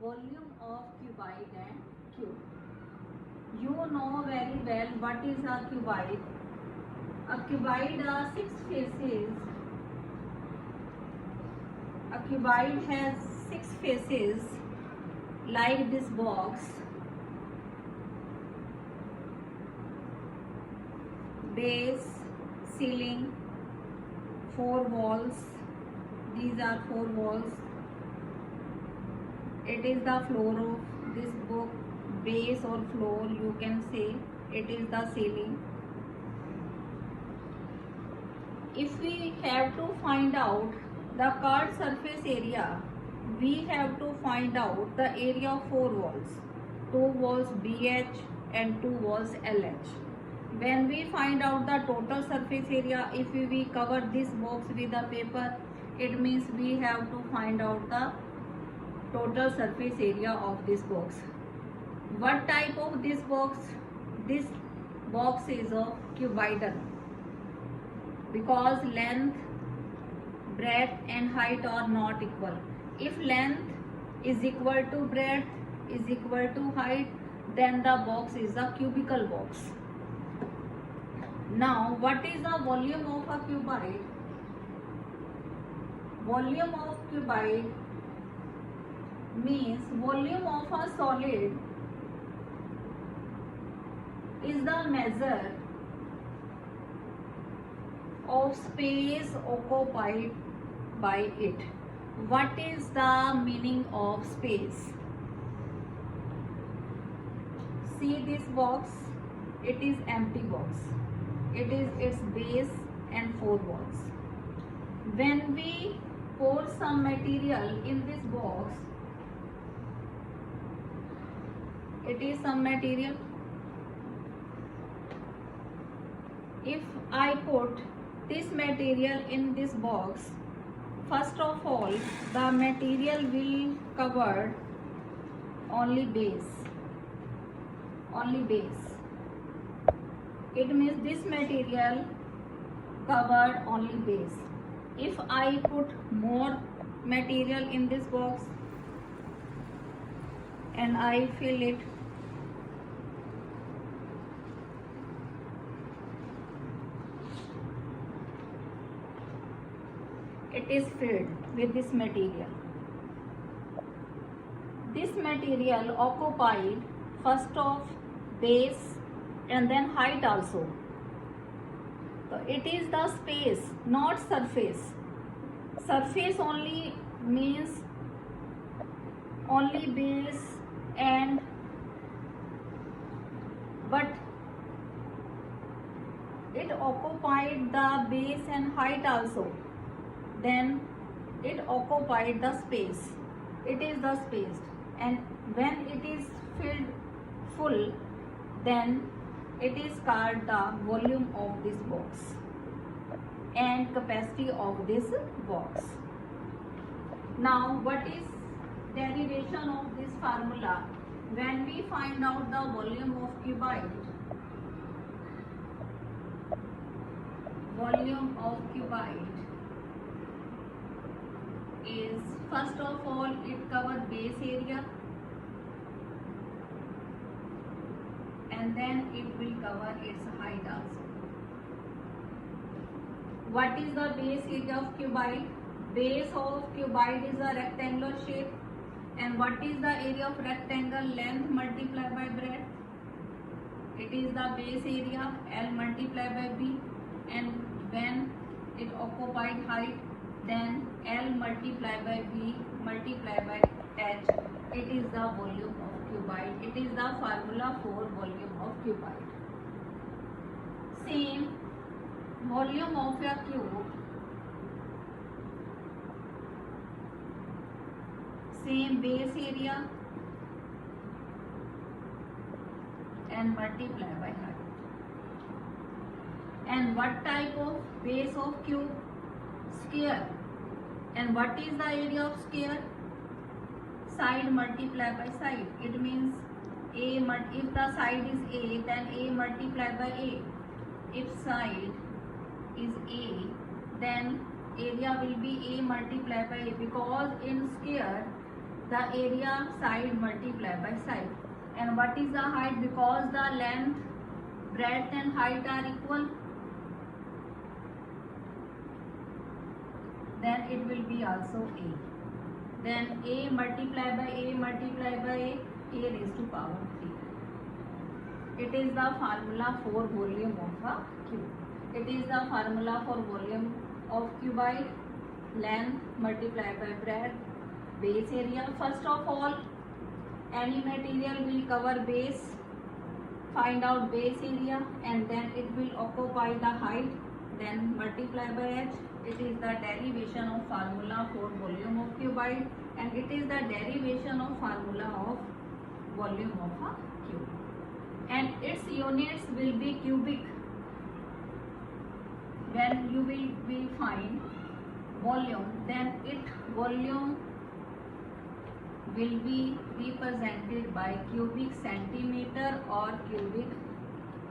volume of cuboid and cube. You know very well what is a cuboid. A cuboid has 6 faces. A cuboid has 6 faces like this box. Base, ceiling, 4 walls. These are 4 walls. It is the floor of this book. Base or floor, you can say. It is the ceiling. If we have to find out the curved surface area, we have to find out the area of 4 walls. 2 walls BH and 2 walls LH. When we find out the total surface area, if we cover this box with a paper, it means we have to find out the total surface area of this box. What type of this box? This box is of cuboidal because length, breadth and height are not equal. If length is equal to breadth is equal to height, then the box is a cubical box. Now, what is the volume of a cuboid? Volume of cuboid means volume of a solid is the measure of space occupied by it. What is the meaning of space? See this box, it is empty box. It is its base and 4 walls. When we pour some material in this box, it is some material. If I put this material in this box, first of all, the material will cover only base. Only base. It means this material covered only base. If I put more material in this box and I fill it, it is filled with this material. This material occupied first of base and then height also. So it is the space, not surface. Surface only means only base and but it occupied the base and height also. Then it occupied the space. It is the space, and when it is filled full, then it is called the volume of this box and capacity of this box. Now, what is derivation of this formula? When we find out the volume of cuboid, volume of cuboid is, first of all, it covers base area and then it will cover its height also. What is the base area of cuboid? Base of cuboid is a rectangular shape, and what is the area of rectangle? Length multiplied by breadth. It is the base area, L multiplied by B, and when it occupied height, then L multiplied by B multiplied by H. It is the volume of cuboid. It is the formula for volume of cuboid. Same volume of a cube. Same base area and multiply by height. And what type of base of cube? Square. And what is the area of square? Side multiplied by side. It means if the side is A, then A multiplied by A. If side is A, then area will be A multiplied by A, because in square the area side multiplied by side. And what is the height? Because the length, breadth and height are equal, then it will be also A. Then A multiplied by A multiplied by A raised to power 3. It is the formula for volume of a cube. It is the formula for volume of cuboid, length multiplied by breadth, base area. First of all, any material will cover base, find out base area, and then it will occupy the height, then multiply by h. It is the derivation of formula for volume of cuboid, and it is the derivation of formula of volume of a cube. And its units will be cubic. When you will find volume, then volume will be represented by cubic centimeter or cubic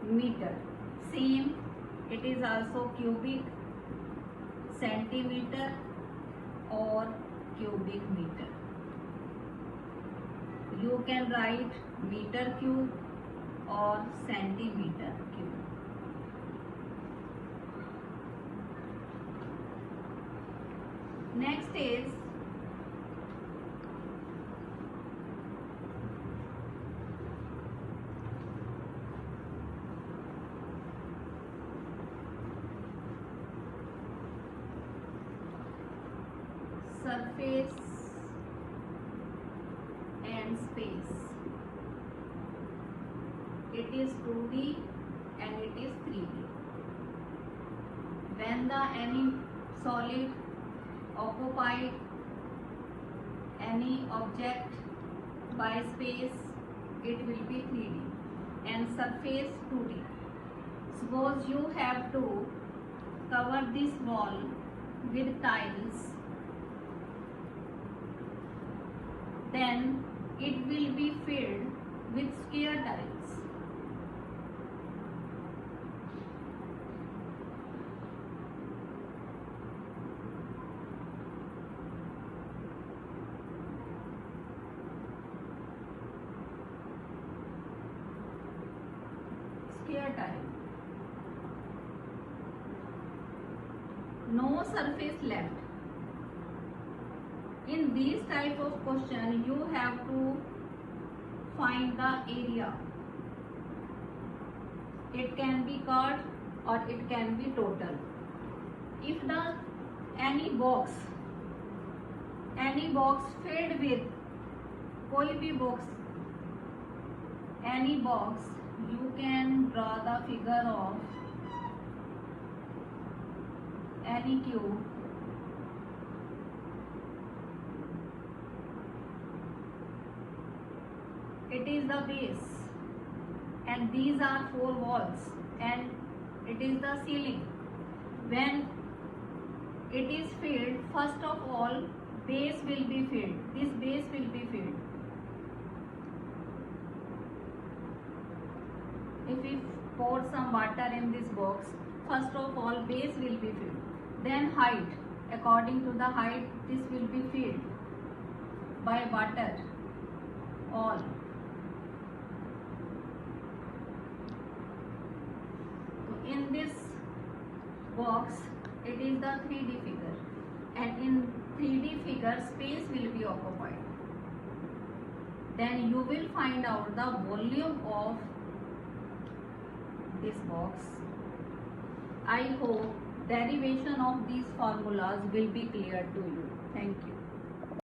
meter. Same, it is also cubic centimeter or cubic meter. You can write meter cube or centimeter cube. Next is surface and space. It is 2D and it is 3D. When any solid occupied any object by space, it will be 3D, and surface 2D. Suppose you have to cover this wall with tiles, then it will be filled with square tiles. Square tile. No surface left. In these type of question, you have to find the area. It can be chord or it can be total. If any box filled with कोई भी box, any box, you can draw the figure of any cube. It is the base, and these are 4 walls, and it is the ceiling. When it is filled, first of all, base will be filled. This base will be filled. If we pour some water in this box, first of all, base will be filled. Then height. According to the height, this will be filled by water. All. In this box, it is the 3D figure, and in 3D figure, space will be occupied. Then you will find out the volume of this box. I hope derivation of these formulas will be clear to you. Thank you.